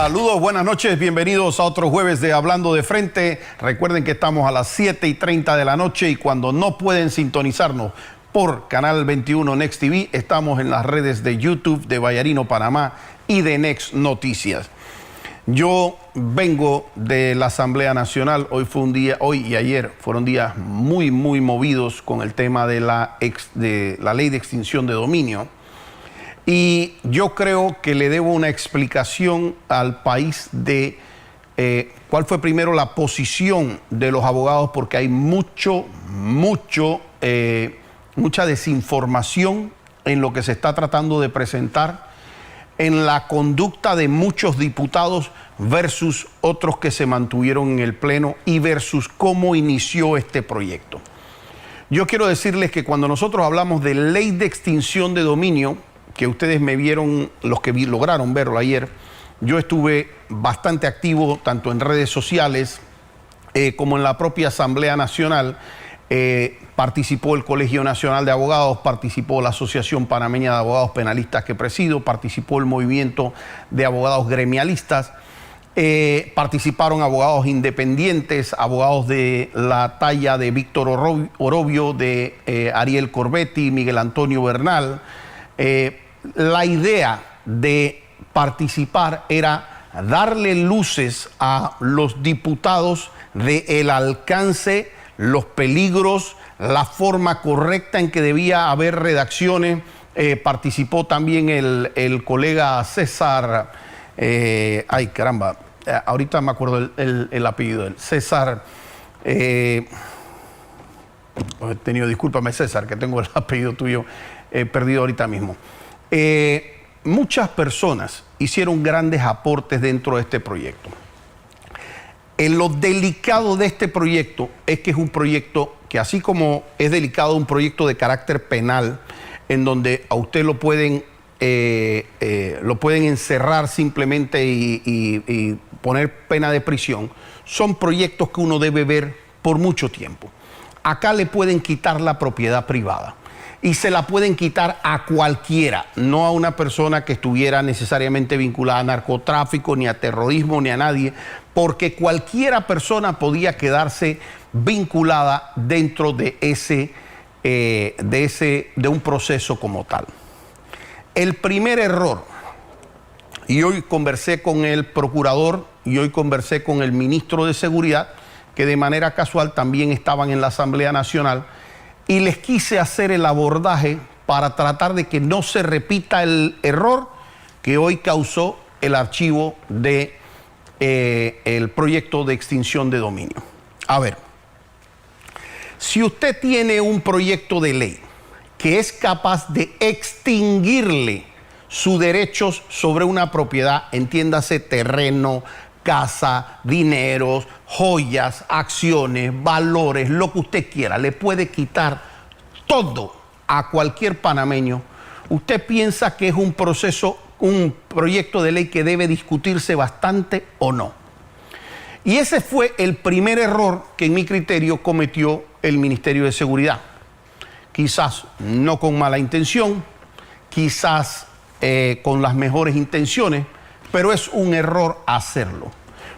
Saludos, buenas noches, bienvenidos a otro jueves de Hablando de Frente. Recuerden que estamos a las 7:30 de la noche y cuando no pueden sintonizarnos por Canal 21 Next TV, estamos en las redes de YouTube de Vallarino Panamá y de Next Noticias. Yo vengo de la Asamblea Nacional, hoy y ayer fueron días muy movidos con el tema de la ley de extinción de dominio. Y yo creo que le debo una explicación al país de cuál fue primero la posición de los abogados, porque hay mucha desinformación en lo que se está tratando de presentar, en la conducta de muchos diputados versus otros que se mantuvieron en el Pleno y versus cómo inició este proyecto. Yo quiero decirles que cuando nosotros hablamos de ley de extinción de dominio, que ustedes me vieron, los que lograron verlo ayer, yo estuve bastante activo tanto en redes sociales como en la propia Asamblea Nacional. Participó el Colegio Nacional de Abogados, participó la Asociación Panameña de Abogados Penalistas que presido, participó el Movimiento de Abogados Gremialistas, participaron abogados independientes, abogados de la talla de Víctor Orobio, de Ariel Corbetti, Miguel Antonio Bernal. La idea de participar era darle luces a los diputados del alcance, los peligros, la forma correcta en que debía haber redacciones. Participó también el colega César, ay caramba, ahorita me acuerdo el apellido de él, César, he tenido, discúlpame César, que tengo el apellido tuyo perdido ahorita mismo. Muchas personas hicieron grandes aportes dentro de este proyecto. Lo delicado de este proyecto es que es un proyecto que, así como es delicado un proyecto de carácter penal, en donde a usted lo pueden encerrar simplemente y poner pena de prisión, son proyectos que uno debe ver por mucho tiempo. Acá le pueden quitar la propiedad privada. Y se la pueden quitar a cualquiera, no a una persona que estuviera necesariamente vinculada a narcotráfico, ni a terrorismo, ni a nadie, porque cualquiera persona podía quedarse vinculada dentro de un proceso como tal. El primer error, y hoy conversé con el procurador y hoy conversé con el ministro de Seguridad, que de manera casual también estaban en la Asamblea Nacional, y les quise hacer el abordaje para tratar de que no se repita el error que hoy causó el archivo de el proyecto de extinción de dominio. A ver, si usted tiene un proyecto de ley que es capaz de extinguirle sus derechos sobre una propiedad, entiéndase terreno, casa, dineros, joyas, acciones, valores, lo que usted quiera, le puede quitar todo a cualquier panameño. ¿Usted piensa que es un proyecto de ley que debe discutirse bastante o no? Y ese fue el primer error que en mi criterio cometió el Ministerio de Seguridad. Quizás no con mala intención, quizás con las mejores intenciones, pero es un error hacerlo.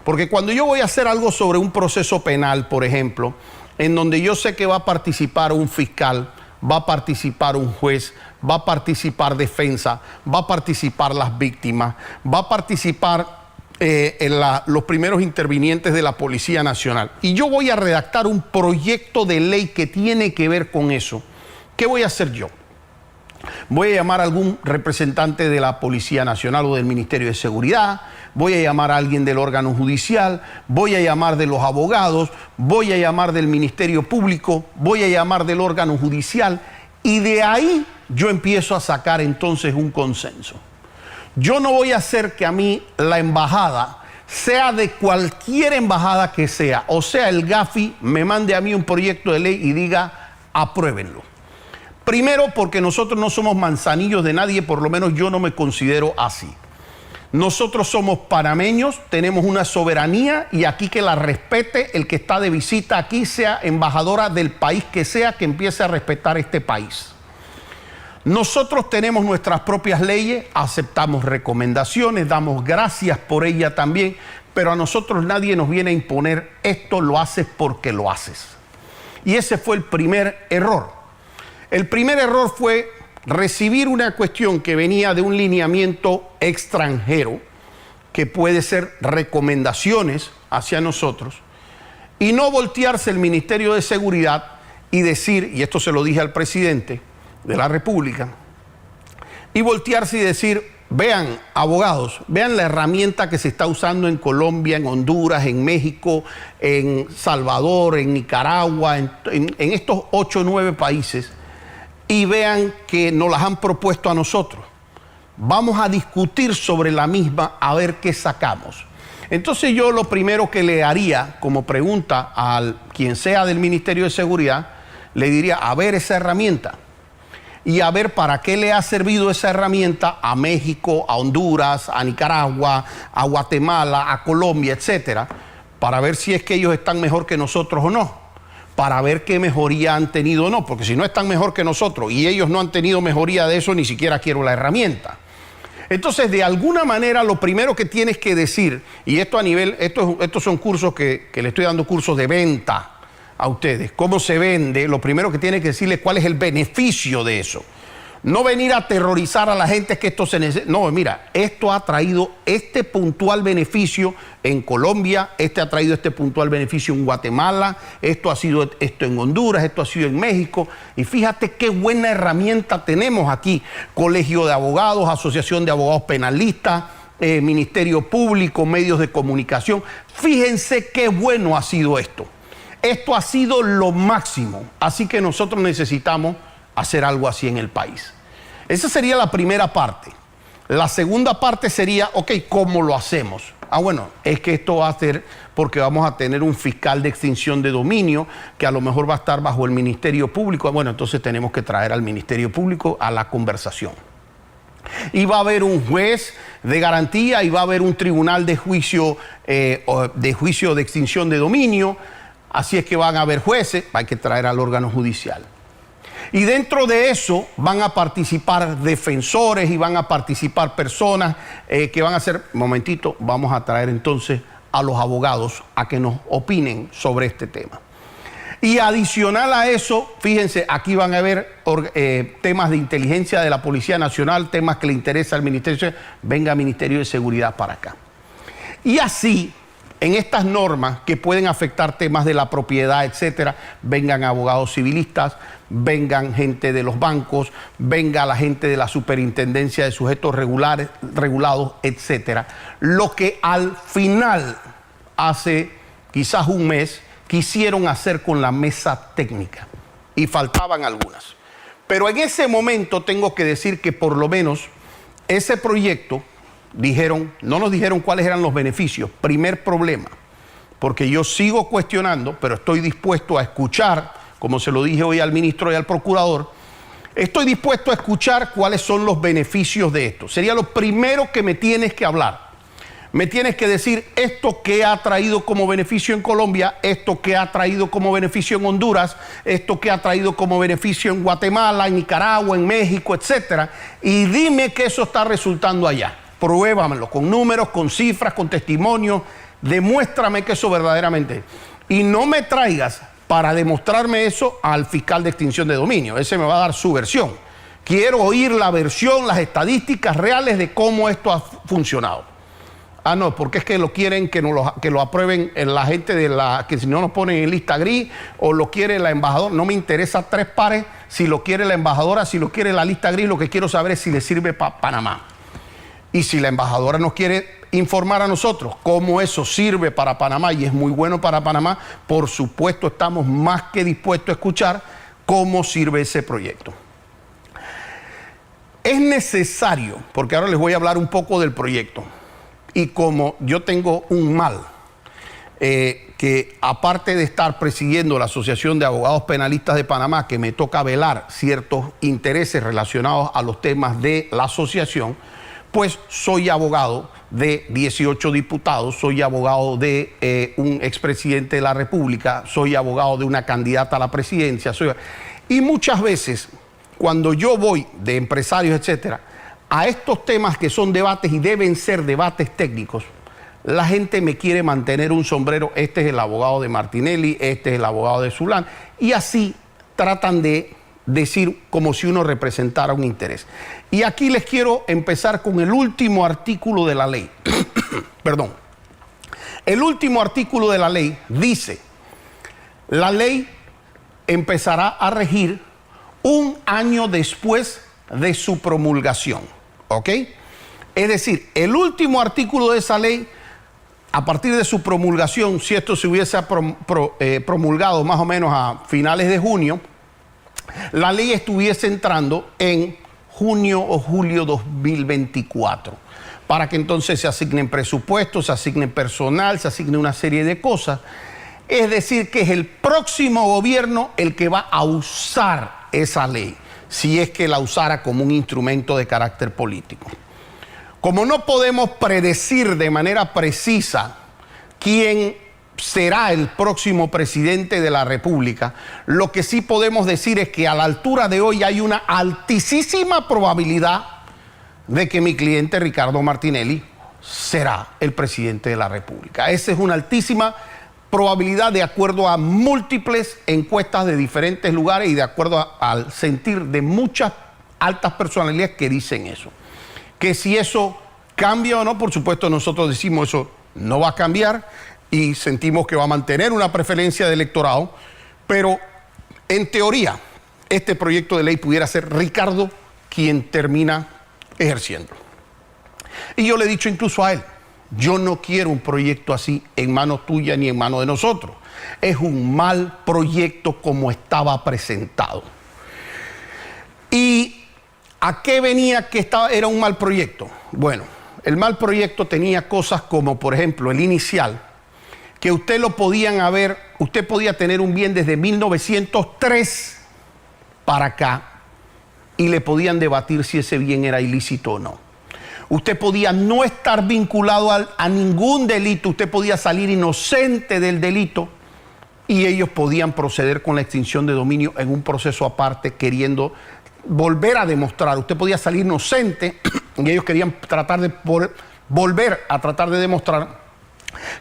Porque cuando yo voy a hacer algo sobre un proceso penal, por ejemplo, en donde yo sé que va a participar un fiscal, va a participar un juez, va a participar defensa, va a participar las víctimas, va a participar los primeros intervinientes de la Policía Nacional, y yo voy a redactar un proyecto de ley que tiene que ver con eso, ¿qué voy a hacer yo? Voy a llamar a algún representante de la Policía Nacional o del Ministerio de Seguridad, voy a llamar a alguien del órgano judicial, voy a llamar de los abogados, voy a llamar del Ministerio Público, voy a llamar del órgano judicial, y de ahí yo empiezo a sacar entonces un consenso. Yo no voy a hacer que a mí la embajada, sea de cualquier embajada que sea, o sea el Gafi, me mande a mí un proyecto de ley y diga apruébenlo. Primero, porque nosotros no somos manzanillos de nadie, por lo menos yo no me considero así. Nosotros somos panameños, tenemos una soberanía, y aquí que la respete el que está de visita aquí, sea embajadora del país que sea, que empiece a respetar este país. Nosotros tenemos nuestras propias leyes, aceptamos recomendaciones, damos gracias por ella también, pero a nosotros nadie nos viene a imponer esto lo haces porque lo haces. Y ese fue el primer error. El primer error fue recibir una cuestión que venía de un lineamiento extranjero, que puede ser recomendaciones hacia nosotros, y no voltearse el Ministerio de Seguridad y decir, y esto se lo dije al presidente de la República, y voltearse y decir, vean, abogados, vean la herramienta que se está usando en Colombia, en Honduras, en México, en Salvador, en Nicaragua, en estos 8 o 9 países, y vean que nos las han propuesto a nosotros. Vamos a discutir sobre la misma a ver qué sacamos. Entonces yo lo primero que le haría como pregunta a quien sea del Ministerio de Seguridad, le diría, a ver esa herramienta y a ver para qué le ha servido esa herramienta a México, a Honduras, a Nicaragua, a Guatemala, a Colombia, etcétera, para ver si es que ellos están mejor que nosotros o no, para ver qué mejoría han tenido o no, porque si no están mejor que nosotros y ellos no han tenido mejoría de eso, ni siquiera quiero la herramienta. Entonces, de alguna manera, lo primero que tienes que decir, y esto a nivel, estos son cursos que le estoy dando cursos de venta a ustedes, cómo se vende, lo primero que tienes que decirle cuál es el beneficio de eso. No venir a aterrorizar a la gente que esto se necesita. No, mira, esto ha traído este puntual beneficio en Colombia, ha traído este puntual beneficio en Guatemala, esto ha sido esto en Honduras, esto ha sido en México. Y fíjate qué buena herramienta tenemos aquí. Colegio de Abogados, Asociación de Abogados Penalistas, Ministerio Público, medios de comunicación. Fíjense qué bueno ha sido esto. Esto ha sido lo máximo. Así que nosotros necesitamos hacer algo así en el país. Esa sería la primera parte. La segunda parte sería, ok, ¿cómo lo hacemos? Bueno, es que esto va a ser porque vamos a tener un fiscal de extinción de dominio que a lo mejor va a estar bajo el Ministerio Público. Bueno, entonces tenemos que traer al Ministerio Público a la conversación. Y va a haber un juez de garantía y va a haber un tribunal de juicio de extinción de dominio. Así es que van a haber jueces, hay que traer al órgano judicial. Y dentro de eso van a participar defensores y van a participar personas que van a hacer, momentito, vamos a traer entonces a los abogados a que nos opinen sobre este tema. Y adicional a eso, fíjense, aquí van a haber temas de inteligencia de la Policía Nacional, temas que le interesa al Ministerio, venga Ministerio de Seguridad para acá. Y así, en estas normas que pueden afectar temas de la propiedad, etcétera, vengan abogados civilistas, vengan gente de los bancos, venga la gente de la Superintendencia de Sujetos Regulados, etcétera. Lo que al final, hace quizás un mes, quisieron hacer con la mesa técnica y faltaban algunas. Pero en ese momento tengo que decir que por lo menos ese proyecto, no nos dijeron cuáles eran los beneficios. Primer problema, porque yo sigo cuestionando, pero estoy dispuesto a escuchar, como se lo dije hoy al ministro y al procurador, estoy dispuesto a escuchar cuáles son los beneficios de esto. Sería lo primero que me tienes que hablar. Me tienes que decir esto que ha traído como beneficio en Colombia, esto que ha traído como beneficio en Honduras, esto que ha traído como beneficio en Guatemala, en Nicaragua, en México, etcétera. Y dime que eso está resultando allá. Pruébamelo con números, con cifras, con testimonios. Demuéstrame que eso verdaderamente. Y no me traigas para demostrarme eso al fiscal de extinción de dominio. Ese me va a dar su versión. Quiero oír la versión, las estadísticas reales de cómo esto ha funcionado. No, porque es que lo quieren que lo aprueben la gente que si no nos ponen en lista gris, o lo quiere la embajadora. No me interesa 3 pares, si lo quiere la embajadora, si lo quiere la lista gris, lo que quiero saber es si le sirve para Panamá. Y si la embajadora nos quiere informar a nosotros cómo eso sirve para Panamá y es muy bueno para Panamá, por supuesto estamos más que dispuestos a escuchar cómo sirve ese proyecto. Es necesario, porque ahora les voy a hablar un poco del proyecto, y como yo tengo un mal, que aparte de estar presidiendo la Asociación de Abogados Penalistas de Panamá, que me toca velar ciertos intereses relacionados a los temas de la asociación, pues soy abogado de 18 diputados, soy abogado de un expresidente de la República, soy abogado de una candidata a la presidencia. Y muchas veces cuando yo voy de empresarios, etcétera, a estos temas que son debates y deben ser debates técnicos, la gente me quiere mantener un sombrero. Este es el abogado de Martinelli, este es el abogado de Zulán, y así tratan de decir como si uno representara un interés. Y aquí les quiero empezar con el último artículo de la ley. Perdón. El último artículo de la ley dice: la ley empezará a regir un año después de su promulgación, ¿ok? Es decir, el último artículo de esa ley, a partir de su promulgación, si esto se hubiese promulgado más o menos a finales de junio, la ley estuviese entrando en junio o julio 2024, para que entonces se asignen presupuestos, se asignen personal, se asigne una serie de cosas. Es decir, que es el próximo gobierno el que va a usar esa ley, si es que la usara como un instrumento de carácter político. Como no podemos predecir de manera precisa quién será el próximo presidente de la República, lo que sí podemos decir es que a la altura de hoy hay una altísima probabilidad de que mi cliente Ricardo Martinelli será el presidente de la República. Esa es una altísima probabilidad de acuerdo a múltiples encuestas de diferentes lugares y de acuerdo al sentir de muchas altas personalidades que dicen eso. Que si eso cambia o no, por supuesto nosotros decimos eso no va a cambiar y sentimos que va a mantener una preferencia de electorado, pero en teoría este proyecto de ley pudiera ser Ricardo quien termina ejerciendo. Y yo le he dicho incluso a él: yo no quiero un proyecto así en manos tuya ni en manos de nosotros. Es un mal proyecto como estaba presentado. ¿Y a qué venía que era un mal proyecto? Bueno, el mal proyecto tenía cosas como, por ejemplo, el inicial, que usted podía tener un bien desde 1903 para acá y le podían debatir si ese bien era ilícito o no. Usted podía no estar vinculado a ningún delito, usted podía salir inocente del delito y ellos podían proceder con la extinción de dominio en un proceso aparte, queriendo volver a demostrar. Usted podía salir inocente y ellos querían volver a tratar de demostrar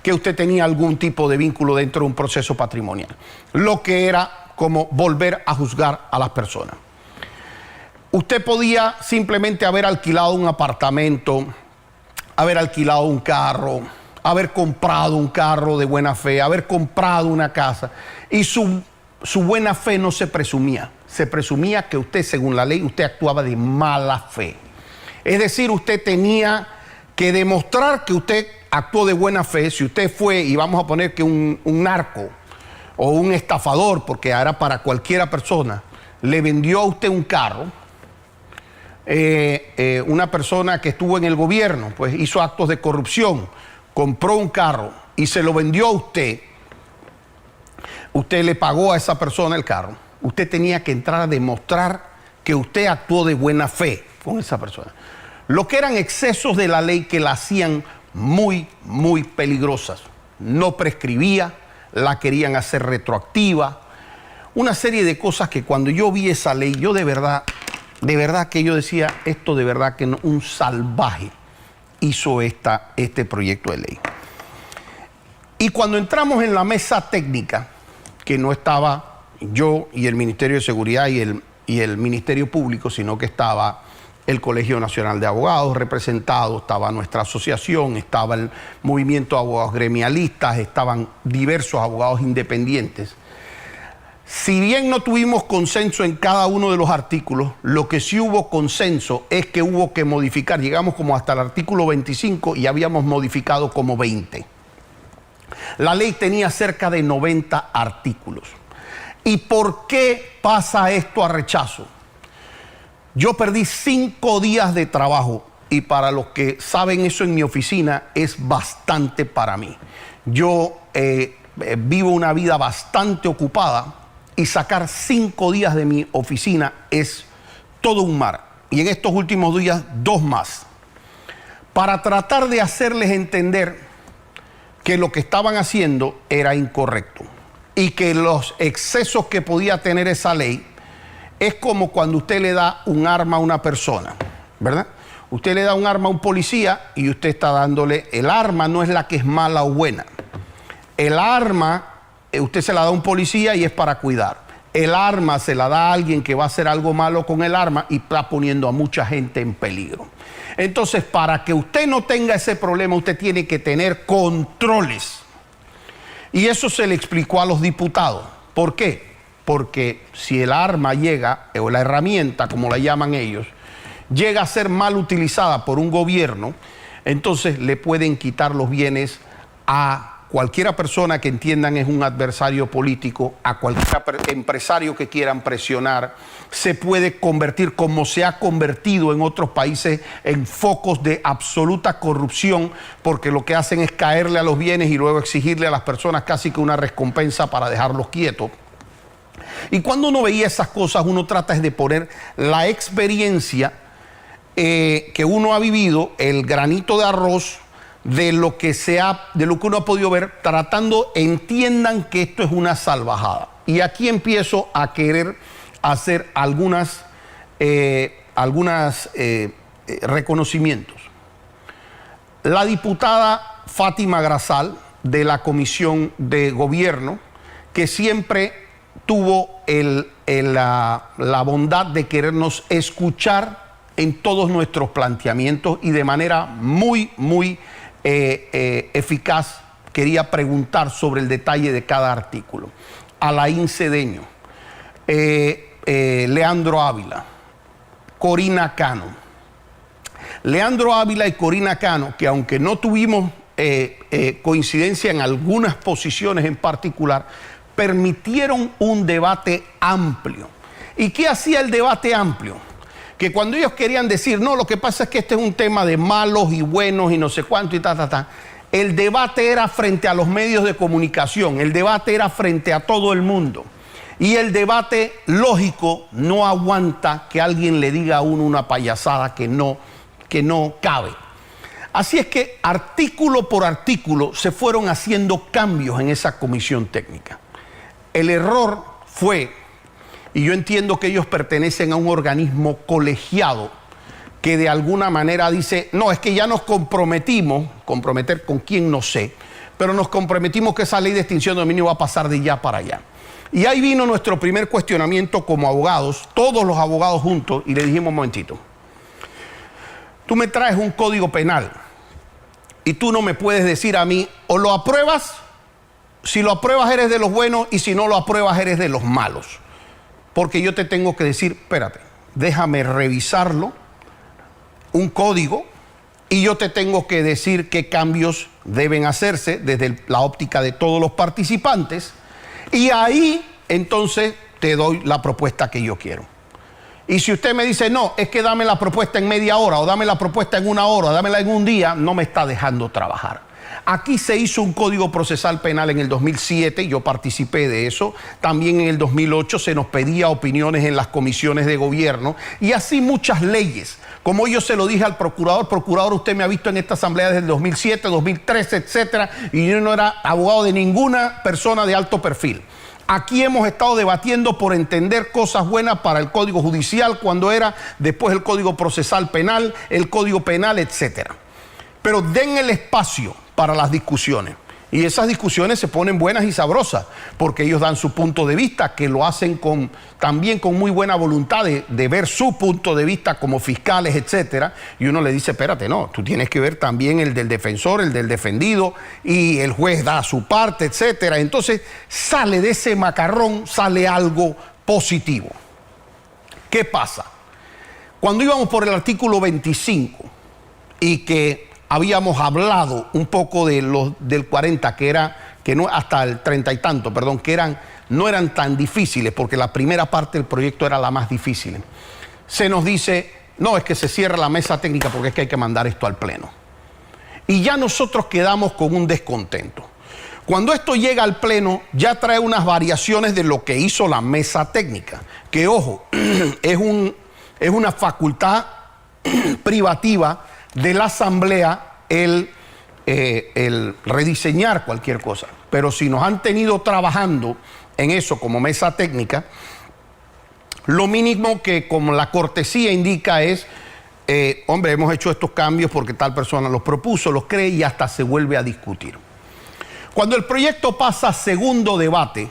que usted tenía algún tipo de vínculo dentro de un proceso patrimonial, lo que era como volver a juzgar a las personas. Usted podía simplemente haber alquilado un apartamento, haber alquilado un carro, haber comprado un carro de buena fe, haber comprado una casa, y su buena fe no se presumía. Se presumía que usted, según la ley, usted actuaba de mala fe. Es decir, usted tenía que demostrar que usted actuó de buena fe. Si usted fue, y vamos a poner que un narco o un estafador, porque era para cualquiera persona, le vendió a usted un carro, una persona que estuvo en el gobierno, pues hizo actos de corrupción, compró un carro y se lo vendió a usted, usted le pagó a esa persona el carro, usted tenía que entrar a demostrar que usted actuó de buena fe con esa persona. Lo que eran excesos de la ley que la hacían muy, muy peligrosas. No prescribía, la querían hacer retroactiva, una serie de cosas que cuando yo vi esa ley, yo de verdad que yo decía, esto de verdad que no, un salvaje hizo este proyecto de ley. Y cuando entramos en la mesa técnica, que no estaba yo y el Ministerio de Seguridad y el Ministerio Público, sino que estaba el Colegio Nacional de Abogados representado, estaba nuestra asociación, estaba el Movimiento de Abogados Gremialistas, estaban diversos abogados independientes. Si bien no tuvimos consenso en cada uno de los artículos, lo que sí hubo consenso es que hubo que modificar. Llegamos como hasta el artículo 25 y habíamos modificado como 20. La ley tenía cerca de 90 artículos. ¿Y por qué pasa esto a rechazo? Yo perdí 5 días de trabajo y para los que saben eso en mi oficina es bastante para mí. Yo vivo una vida bastante ocupada y sacar 5 días de mi oficina es todo un mar. Y en estos últimos días 2 más. Para tratar de hacerles entender que lo que estaban haciendo era incorrecto y que los excesos que podía tener esa ley es como cuando usted le da un arma a una persona, ¿verdad? Usted le da un arma a un policía y usted está dándole, el arma no es la que es mala o buena. El arma, usted se la da a un policía y es para cuidar. El arma se la da a alguien que va a hacer algo malo con el arma y está poniendo a mucha gente en peligro. Entonces, para que usted no tenga ese problema, usted tiene que tener controles. Y eso se le explicó a los diputados. ¿Por qué? Porque si el arma llega, o la herramienta, como la llaman ellos, llega a ser mal utilizada por un gobierno, entonces le pueden quitar los bienes a cualquiera persona que entiendan es un adversario político, a cualquier empresario que quieran presionar, se puede convertir, como se ha convertido en otros países, en focos de absoluta corrupción, porque lo que hacen es caerle a los bienes y luego exigirle a las personas casi que una recompensa para dejarlos quietos. Y cuando uno veía esas cosas, uno trata de poner la experiencia que uno ha vivido, el granito de arroz, de lo que uno ha podido ver, entiendan que esto es una salvajada. Y aquí empiezo a querer hacer algunos reconocimientos. La diputada Fátima Grasal, de la Comisión de Gobierno, que siempre tuvo la bondad de querernos escuchar en todos nuestros planteamientos y de manera muy eficaz quería preguntar sobre el detalle de cada artículo. Alain Cedeño, Leandro Ávila, Corina Cano. Leandro Ávila y Corina Cano, que aunque no tuvimos coincidencia en algunas posiciones en particular, permitieron un debate amplio. ¿Y qué hacía el debate amplio? Que cuando ellos querían decir, no, lo que pasa es que este es un tema de malos y buenos y no sé cuánto y el debate era frente a los medios de comunicación, el debate era frente a todo el mundo. Y el debate lógico no aguanta que alguien le diga a uno una payasada que no cabe. Así es que artículo por artículo se fueron haciendo cambios en esa comisión técnica. El error fue, y yo entiendo que ellos pertenecen a un organismo colegiado que de alguna manera dice, no, es que ya nos comprometimos, comprometer con quién no sé, pero nos comprometimos que esa ley de extinción de dominio va a pasar de ya para allá. Y ahí vino nuestro primer cuestionamiento como abogados, todos los abogados juntos, y le dijimos, un momentito, tú me traes un código penal y tú no me puedes decir a mí, o lo apruebas, si lo apruebas eres de los buenos y si no lo apruebas eres de los malos. Porque yo te tengo que decir, espérate, déjame revisarlo, un código, y yo te tengo que decir qué cambios deben hacerse desde la óptica de todos los participantes, y ahí entonces te doy la propuesta que yo quiero. Y si usted me dice, no, es que dame la propuesta en media hora, o dame la propuesta en una hora, o dámela en un día, no me está dejando trabajar. Aquí se hizo un Código Procesal Penal en el 2007, yo participé de eso. También en el 2008 se nos pedía opiniones en las comisiones de gobierno y así muchas leyes. Como yo se lo dije al procurador, usted me ha visto en esta asamblea desde el 2007, 2013, etcétera, y yo no era abogado de ninguna persona de alto perfil. Aquí hemos estado debatiendo por entender cosas buenas para el Código Judicial cuando era después el Código Procesal Penal, el Código Penal, etcétera. Pero den el espacio para las discusiones. Y esas discusiones se ponen buenas y sabrosas, porque ellos dan su punto de vista, que lo hacen también con muy buena voluntad de ver su punto de vista como fiscales, etcétera. Y uno le dice, espérate, no, tú tienes que ver también el del defensor, el del defendido, y el juez da su parte, etcétera. Entonces sale de ese macarrón, sale algo positivo. ¿Qué pasa? Cuando íbamos por el artículo 25 y que habíamos hablado un poco de del 40, que no, hasta el 30 y tanto, perdón, que no eran tan difíciles, porque la primera parte del proyecto era la más difícil. Se nos dice, no, es que se cierra la mesa técnica porque es que hay que mandar esto al pleno. Y ya nosotros quedamos con un descontento. Cuando esto llega al pleno, ya trae unas variaciones de lo que hizo la mesa técnica, que ojo, es una facultad privativa de la asamblea el rediseñar cualquier cosa. Pero si nos han tenido trabajando en eso como mesa técnica, Lo mínimo que como la cortesía indica es, hombre, hemos hecho estos cambios porque tal persona los propuso, los cree y hasta se vuelve a discutir. Cuando el proyecto pasa a segundo debate,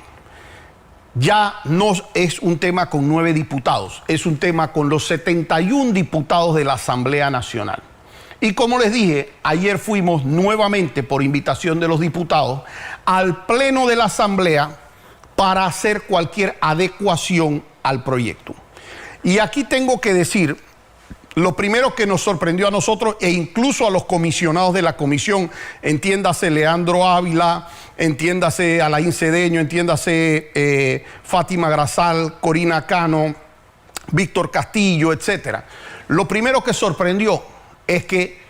ya no es un tema con 9 diputados, es un tema con los 71 diputados de la Asamblea Nacional. Y como les dije, ayer fuimos nuevamente, por invitación de los diputados, al Pleno de la Asamblea para hacer cualquier adecuación al proyecto. Y aquí tengo que decir, lo primero que nos sorprendió a nosotros e incluso a los comisionados de la comisión, entiéndase Leandro Ávila, entiéndase Alain Cedeño, entiéndase Fátima Grasal, Corina Cano, Víctor Castillo, etcétera. Lo primero que sorprendió es que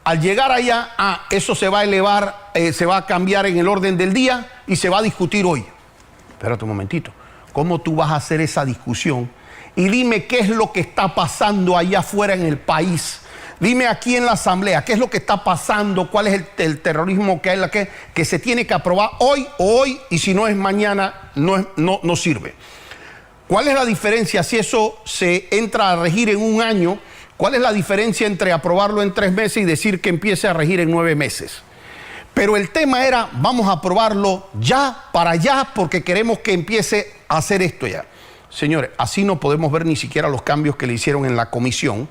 al llegar allá, eso se va a elevar, se va a cambiar en el orden del día y se va a discutir hoy. Espérate un momentito, ¿cómo tú vas a hacer esa discusión? Y dime qué es lo que está pasando allá afuera en el país. Dime aquí en la Asamblea, ¿qué es lo que está pasando? ¿Cuál es el terrorismo que se tiene que aprobar hoy, y si no es mañana, no sirve? ¿Cuál es la diferencia si eso se entra a regir en un año? ¿Cuál es la diferencia entre aprobarlo en 3 meses y decir que empiece a regir en 9 meses? Pero el tema era, vamos a aprobarlo ya, para allá, porque queremos que empiece a hacer esto ya. Señores, así no podemos ver ni siquiera los cambios que le hicieron en la comisión.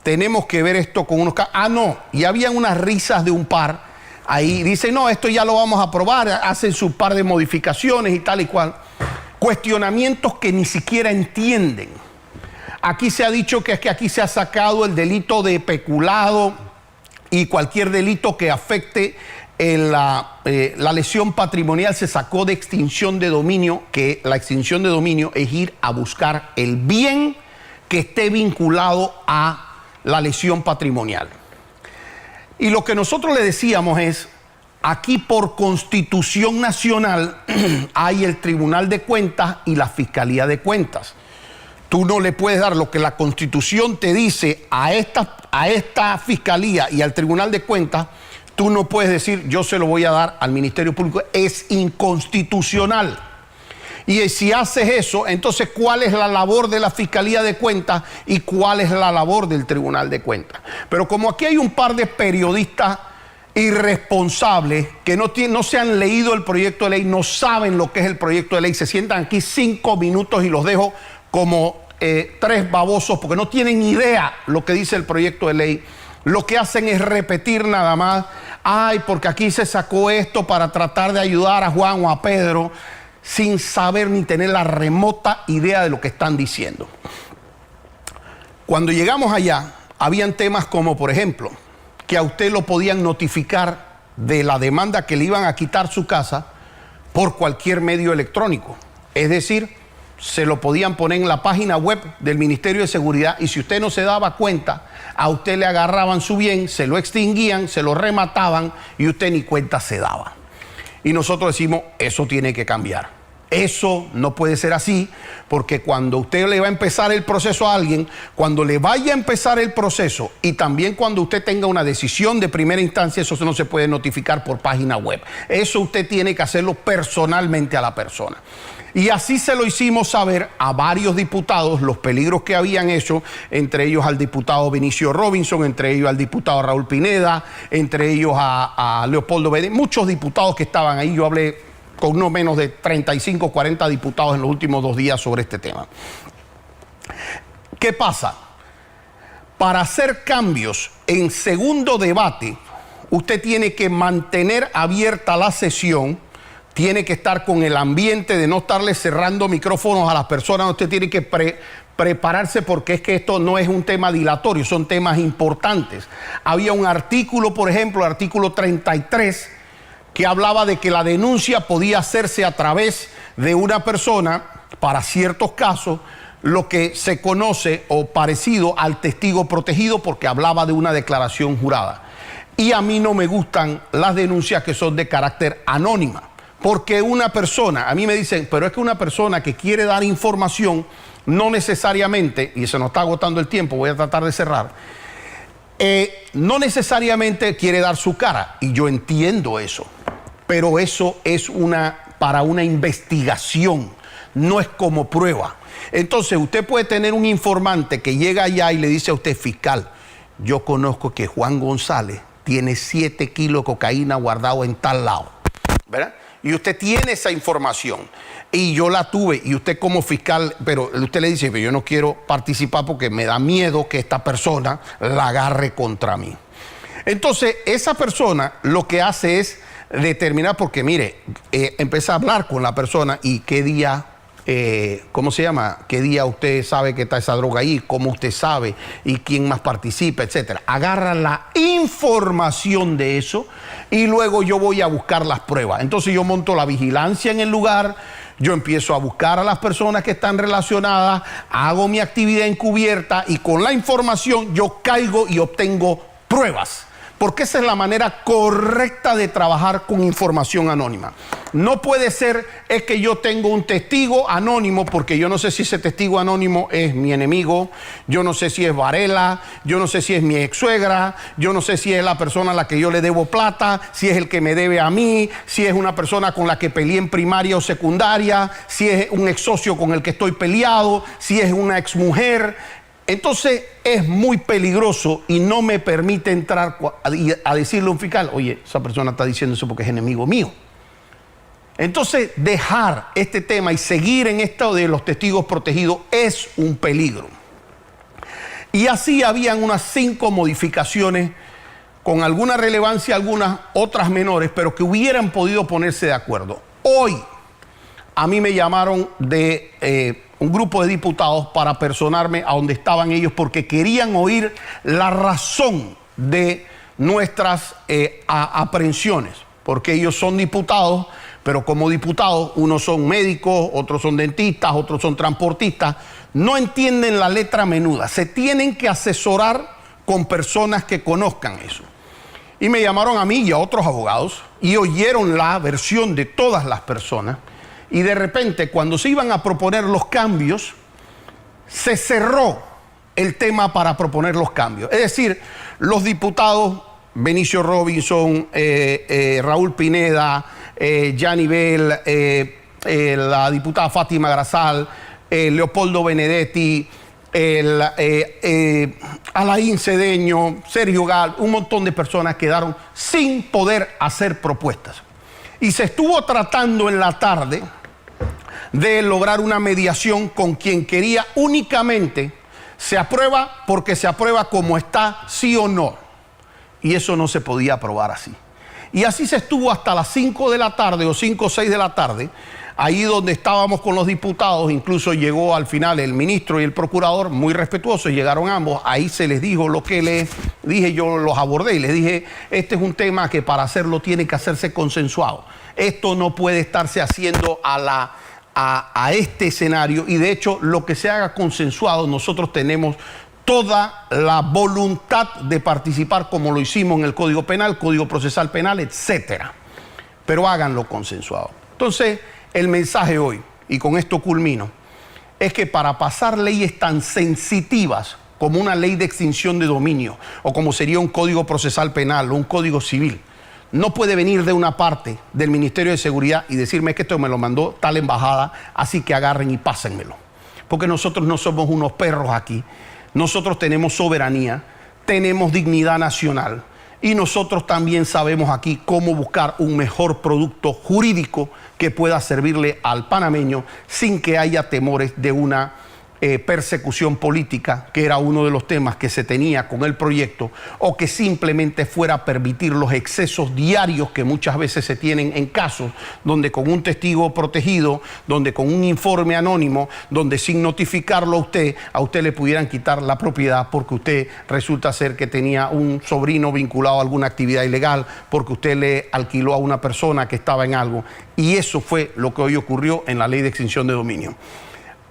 Tenemos que ver esto con unos... no, y habían unas risas de un par. Ahí dicen, no, esto ya lo vamos a aprobar, hacen su par de modificaciones y tal y cual. Cuestionamientos que ni siquiera entienden. Aquí se ha dicho que es que aquí se ha sacado el delito de peculado y cualquier delito que afecte la lesión patrimonial se sacó de extinción de dominio, que la extinción de dominio es ir a buscar el bien que esté vinculado a la lesión patrimonial. Y lo que nosotros le decíamos es, aquí por Constitución Nacional hay el Tribunal de Cuentas y la Fiscalía de Cuentas. Tú no le puedes dar lo que la Constitución te dice a esta Fiscalía y al Tribunal de Cuentas. Tú no puedes decir, yo se lo voy a dar al Ministerio Público. Es inconstitucional. Y si haces eso, entonces, ¿cuál es la labor de la Fiscalía de Cuentas y cuál es la labor del Tribunal de Cuentas? Pero como aquí hay un par de periodistas irresponsables que no se han leído el proyecto de ley, no saben lo que es el proyecto de ley, se sientan aquí 5 minutos y los dejo como 3 babosos porque no tienen idea lo que dice el proyecto de ley. Lo que hacen es repetir nada más, porque aquí se sacó esto para tratar de ayudar a Juan o a Pedro, sin saber ni tener la remota idea de lo que están diciendo. Cuando llegamos allá, habían temas como, por ejemplo, que a usted lo podían notificar de la demanda que le iban a quitar su casa por cualquier medio electrónico. Es decir, se lo podían poner en la página web del Ministerio de Seguridad y si usted no se daba cuenta, a usted le agarraban su bien, se lo extinguían, se lo remataban y usted ni cuenta se daba. Y nosotros decimos, eso tiene que cambiar. Eso no puede ser así, porque cuando usted le va a empezar el proceso a alguien, cuando le vaya a empezar el proceso y también cuando usted tenga una decisión de primera instancia, eso no se puede notificar por página web. Eso usted tiene que hacerlo personalmente a la persona. Y así se lo hicimos saber a varios diputados los peligros que habían hecho, entre ellos al diputado Vinicio Robinson, entre ellos al diputado Raúl Pineda, entre ellos a Leopoldo Bedén, muchos diputados que estaban ahí. Yo hablé con no menos de 35, 40 diputados en los últimos 2 días sobre este tema. ¿Qué pasa? Para hacer cambios en segundo debate, usted tiene que mantener abierta la sesión, tiene que estar con el ambiente de no estarle cerrando micrófonos a las personas. Usted tiene que prepararse porque es que esto no es un tema dilatorio, son temas importantes. Había un artículo, por ejemplo, el artículo 33, que hablaba de que la denuncia podía hacerse a través de una persona para ciertos casos, lo que se conoce o parecido al testigo protegido, porque hablaba de una declaración jurada. Y a mí no me gustan las denuncias que son de carácter anónima. Porque una persona, a mí me dicen, pero es que una persona que quiere dar información, no necesariamente, y se nos está agotando el tiempo, voy a tratar de cerrar, no necesariamente quiere dar su cara, y yo entiendo eso, pero eso es para una investigación, no es como prueba. Entonces usted puede tener un informante que llega allá y le dice a usted, fiscal, yo conozco que Juan González tiene 7 kilos de cocaína guardado en tal lado, ¿verdad? Y usted tiene esa información y yo la tuve y usted como fiscal, pero usted le dice, pero yo no quiero participar porque me da miedo que esta persona la agarre contra mí. Entonces esa persona lo que hace es determinar, porque mire, empieza a hablar con la persona y qué día, ¿cómo se llama? ¿Qué día usted sabe que está esa droga ahí? ¿Cómo usted sabe? ¿Y quién más participa? Etcétera. Agarra la información de eso y luego yo voy a buscar las pruebas. Entonces yo monto la vigilancia en el lugar, yo empiezo a buscar a las personas que están relacionadas, hago mi actividad encubierta y con la información yo caigo y obtengo pruebas. Porque esa es la manera correcta de trabajar con información anónima. No puede ser es que yo tengo un testigo anónimo, porque yo no sé si ese testigo anónimo es mi enemigo, yo no sé si es Varela, yo no sé si es mi ex suegra, yo no sé si es la persona a la que yo le debo plata, si es el que me debe a mí, si es una persona con la que peleé en primaria o secundaria, si es un ex socio con el que estoy peleado, si es una ex mujer. Entonces es muy peligroso y no me permite entrar a decirle a un fiscal, oye, esa persona está diciendo eso porque es enemigo mío. Entonces dejar este tema y seguir en esto de los testigos protegidos es un peligro. Y así habían unas 5 modificaciones con alguna relevancia, algunas otras menores, pero que hubieran podido ponerse de acuerdo. Hoy a mí me llamaron de un grupo de diputados para personarme a donde estaban ellos porque querían oír la razón de nuestras aprehensiones, porque ellos son diputados, pero como diputados, unos son médicos, otros son dentistas, otros son transportistas, no entienden la letra menuda, se tienen que asesorar con personas que conozcan eso. Y me llamaron a mí y a otros abogados y oyeron la versión de todas las personas. Y de repente, cuando se iban a proponer los cambios, se cerró el tema para proponer los cambios. Es decir, los diputados Benicio Robinson, Raúl Pineda, Gianni Bell, la diputada Fátima Grasal, Leopoldo Benedetti, Alain Cedeño, Sergio Gal, un montón de personas quedaron sin poder hacer propuestas. Y se estuvo tratando en la tarde de lograr una mediación con quien quería únicamente se aprueba porque se aprueba como está, sí o no. Y eso no se podía aprobar así. Y así se estuvo hasta las 5 de la tarde o 5 o 6 de la tarde, ahí donde estábamos con los diputados, incluso llegó al final el ministro y el procurador, muy respetuosos, llegaron ambos, ahí se les dijo lo que les dije, yo los abordé y les dije, este es un tema que para hacerlo tiene que hacerse consensuado. Esto no puede estarse haciendo a este escenario y de hecho lo que se haga consensuado, nosotros tenemos toda la voluntad de participar como lo hicimos en el Código Penal, Código Procesal Penal, etcétera. Pero háganlo consensuado. Entonces, el mensaje hoy, y con esto culmino, es que para pasar leyes tan sensitivas como una ley de extinción de dominio o como sería un Código Procesal Penal o un Código Civil, no puede venir de una parte del Ministerio de Seguridad y decirme que esto me lo mandó tal embajada, así que agarren y pásenmelo. Porque nosotros no somos unos perros aquí. Nosotros tenemos soberanía, tenemos dignidad nacional y nosotros también sabemos aquí cómo buscar un mejor producto jurídico que pueda servirle al panameño sin que haya temores de una persecución política, que era uno de los temas que se tenía con el proyecto, o que simplemente fuera a permitir los excesos diarios que muchas veces se tienen en casos donde con un testigo protegido, donde con un informe anónimo, donde sin notificarlo a usted le pudieran quitar la propiedad porque usted resulta ser que tenía un sobrino vinculado a alguna actividad ilegal, porque usted le alquiló a una persona que estaba en algo. Y eso fue lo que hoy ocurrió en la ley de extinción de dominio.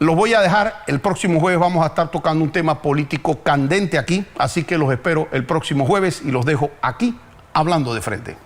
Los voy a dejar, el próximo jueves vamos a estar tocando un tema político candente aquí, así que los espero el próximo jueves y los dejo aquí hablando de frente.